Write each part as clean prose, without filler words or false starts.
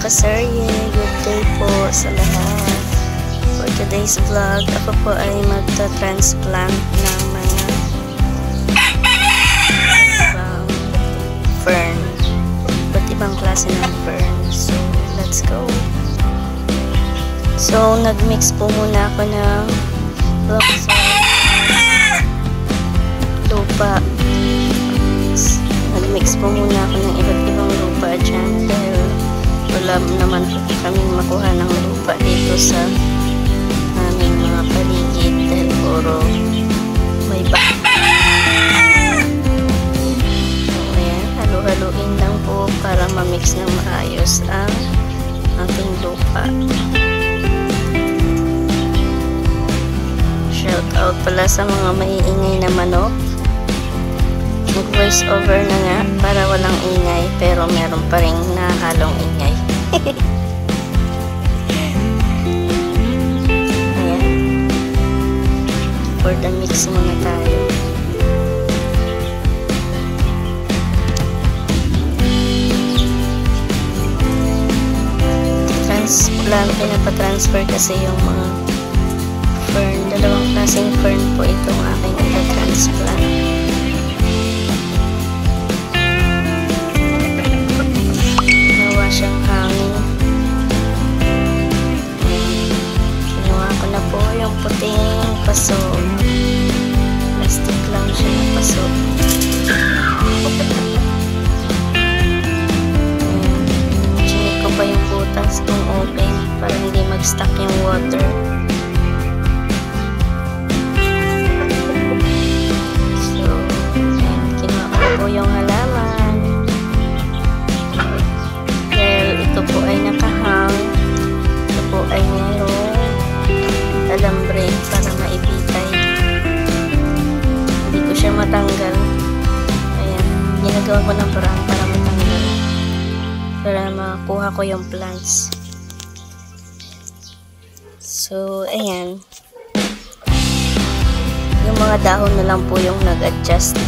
kaserye, good day po sa lahat. For today's vlog, ako po ay magta-transplant ng mga ibang fern. Iba't ibang klase ng fern. So, let's go. So, nag-mix po muna ako ng rock salt, lupa. Nag-mix po muna ako ng iba't ibang lupa dyan dahil wala naman po kaming makuha ng lupa dito sa aming mga paligid dahil puro may so ayan, halo-haloin lang po para ma-mix ng maayos ang ating lupa. Shout out pala sa mga maiingay na manok. Nag-voice over na nga para walang ingay pero meron pa rin nakahalong ingay. Ayan. For the mix muna tayo. Pinapatransfer kasi yung mga fern. Dalawang klaseng fern po itong aking ita-transplant. Siyang hangin. Kinuha ko na po yung puting paso. Plastic lang siya na paso. Chinik ko pa yung butas kung open para hindi mag-stuck yung water. So, kinuha ko po yung halaman. Ito po ay nakahang. Ito po ay mayroong alambre para maibitay. Hindi ko siya matanggal. Ayan. Ginagawa ko ng paraan para matanggal. Para makuha ko yung plants. So, ayan. Yung mga dahon na lang po yung nag-adjust.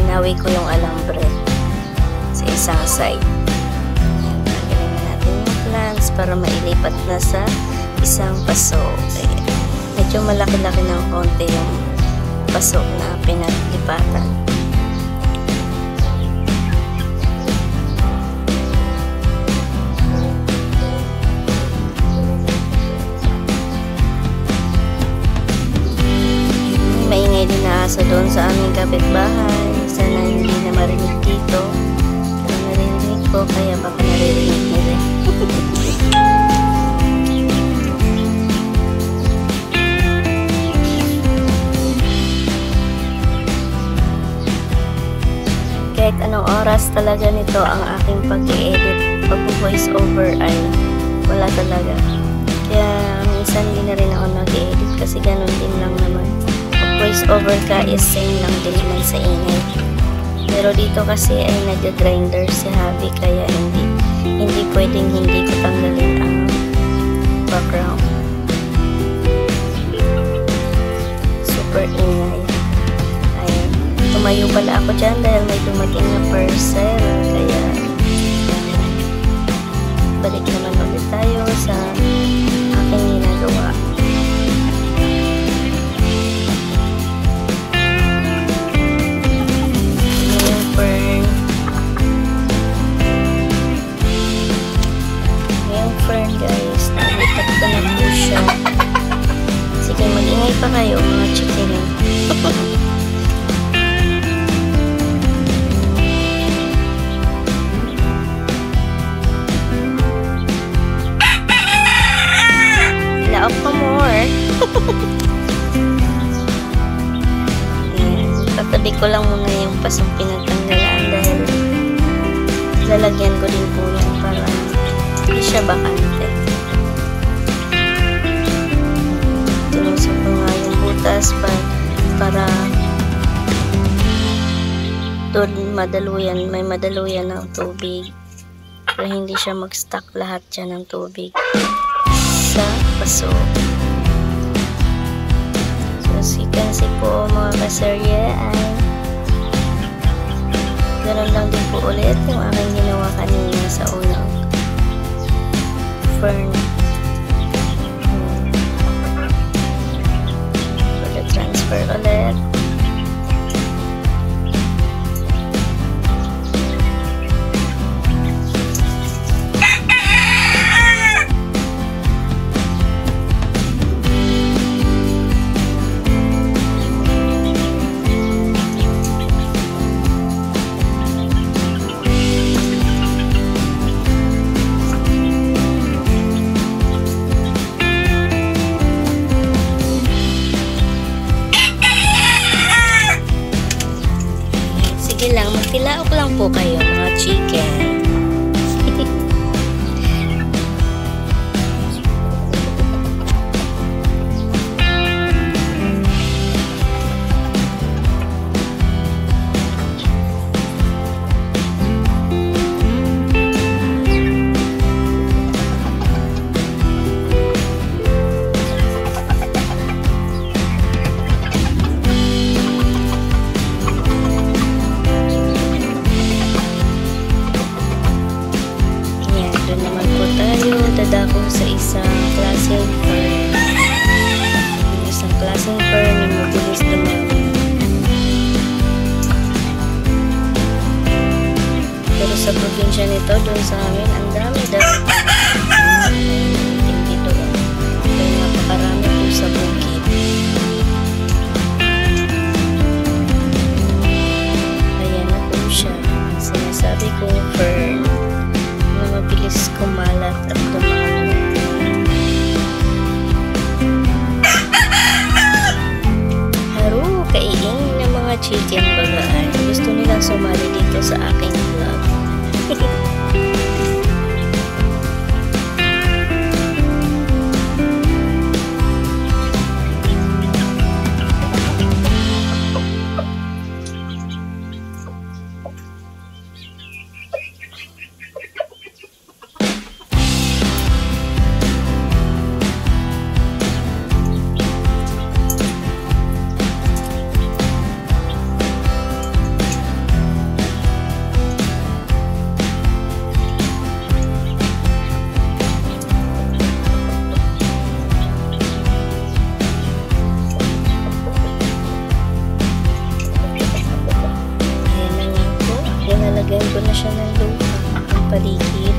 Hinawi ko yung alambre sa isang side. Tanggalin na natin yung plants para mailipat na sa isang paso. Ayan. Medyo malaki-laki ng konti yung paso na pinaglipatan. Maingay din na aso doon sa aming kapitbahay. Sana hindi na marinig dito. Ko, kaya baka naririnig nila. Kahit anong oras talaga nito ang aking pag-i-edit, pag-voice over ay wala talaga. Kaya minsan hindi na rin ako nag-i-edit kasi ganun din lang naman. Pag-voice over ka is same lang din naman sa ingay. Pero dito kasi ay nag-grinder si Habi kaya hindi pwedeng hindi ko tanggalin ang background. Super ingay. Ayan. Tumayo pala ako dyan dahil may dumating na parcel. Kaya balik naman ulit tayo sa aking ginagawa. Guys, nalipat ko na po siya. Sige, mag-ingay pa kayo mga chicken. Laop pa more. Tatabi ko lang muna yung pasong pinagtanggalan dahil lalagyan ko din po yan para hindi siya bakante. Tinusok ko nga yung butas para doon may madaluyan ng tubig para hindi siya mag-stuck lahat dyan ng tubig sa paso. So as you can see po mga kaserye ay ganun lang din po ulit yung aking ginawa kanina sa unang fern. So, transfer ulit. Sige lang, magtilaok lang po kayo mga chicken. Dadako sa isang klaseng fern. Isang klaseng fern na mabilis dumami. Pero sa probinsya nito, doon sa amin, ang dami dahil dito. Kaya napakarami po sa bukid. Ayan na po siya. Sinasabi kong fern na mabilis kumalat at dumami. Haro, kaingin ng mga chicken bagaan. Gusto nilang sumali dito sa aking vlog. Nalagyan ko na siya ng lupa ang paligid.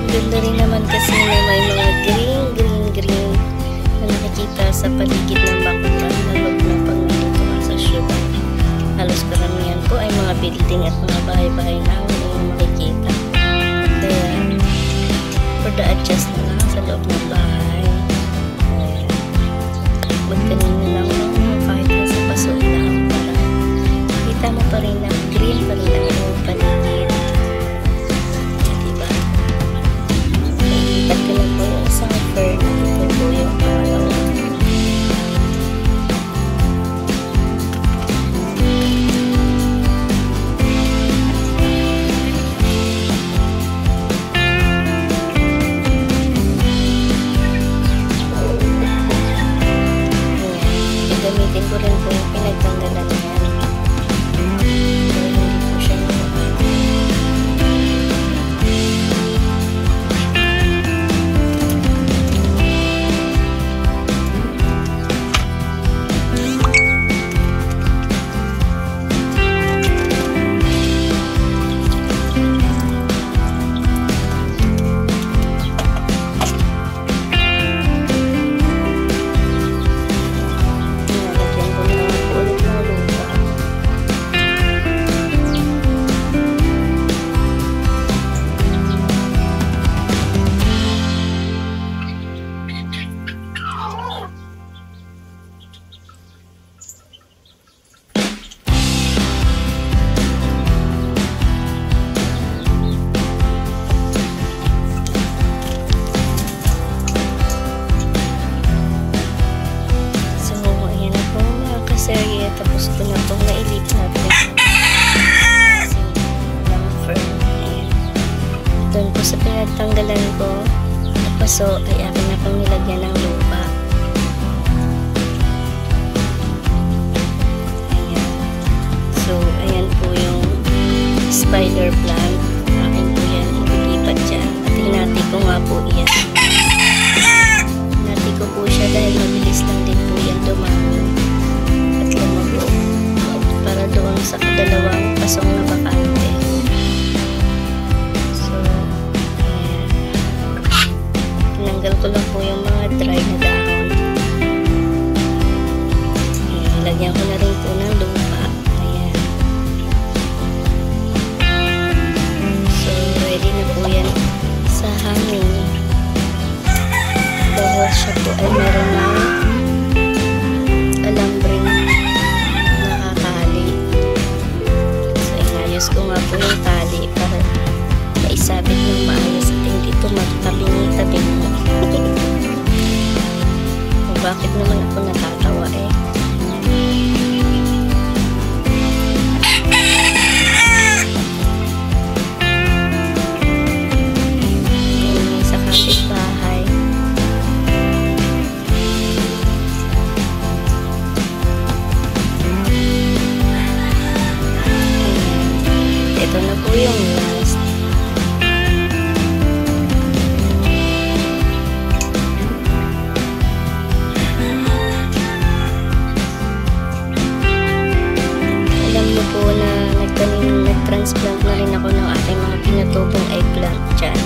Ganda rin naman kasi na may mga green na nakikita sa paligid ng bakuran na loob na pangituan sa syudad. Halos karamihan po ay mga building at mga bahay-bahay na ang makikita. Kaya, for the adjust na lang sa loob ng bahay. Magkanin na lang kahit na sa paso lang para kita mo pa rin na green pa rin ang paligid. Diba? Ikat ko lang po yung isang fern. Ito po yung pangalawa. tinanggalan ko na paso ay akin na pong nilagyan ng lupa. Ayan. So, ayan po yung spider plant. Akin po yan, ililipat dyan. At hinati ko nga po yan. Hinati ko po siya dahil mabilis lang din po yan dumami at lumago para doon sa kadalawang pasong na bakante. So, ayan. Tinanggal ko lang po yung mga dry na dahon. Ayan, nilagyan ko na rin po ng lupa. Ayan. So, ready na po yan sa hangin. Dahil siya po ay meron na alambring nakakali. So, inayos ko nga po yung tali para maisabit ng maayos at hindi po magtabingi-tabingi. Kung bakit naman ako natatawa eh. Sa kapitbahay. Ito na po yung last. Alam niyo po na nag-transplant na rin ako ng aking mga pinatubong eggplant dyan.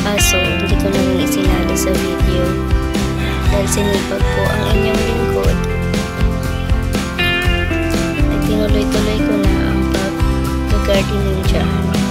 Kaso, hindi ko na rin isinali sa video dahil sinipag po ang inyong lingkod. At tinuloy-tuloy ko na ang pag-gardening dyan.